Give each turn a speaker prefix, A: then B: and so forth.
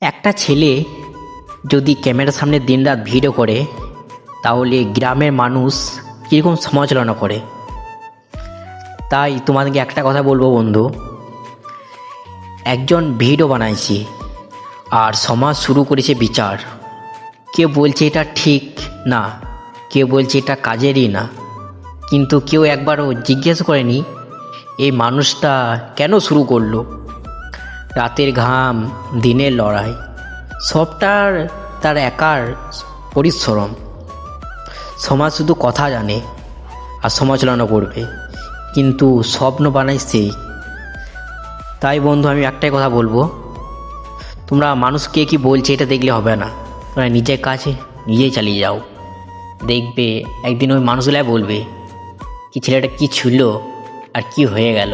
A: একটা ছেলে যদি ক্যামেরার সামনে দিনরাত ভিডিও করে তাহলে গ্রামের মানুষ কীরকম সমালোচনা করে। তাই তোমাদেরকে একটা কথা বলবো বন্ধু, একজন ভিডিও বানাইছে আর সমাজ শুরু করেছে বিচার। কেউ বলছে এটা ঠিক না, কেউ বলছে এটা কাজেরই না, কিন্তু কেউ একবারও জিজ্ঞেস করেনি এই মানুষটা কেন শুরু করলো। রাতের ঘাম, দিনের লড়াই, সবটার তার একার পরিশ্রম। সমাজ শুধু কথা জানে আর সমালোচনা করবে, কিন্তু স্বপ্ন বানায় সেই। তাই বন্ধু আমি একটাই কথা বলবো, তোমরা মানুষ কে কী বলছে এটা দেখলে হবে না, তোমরা নিজের কাছে নিজেই চালিয়ে যাও। দেখবে একদিন ওই মানুষগুলাই বলবে কি ছেলেটা কী ছিল আর কি হয়ে গেল।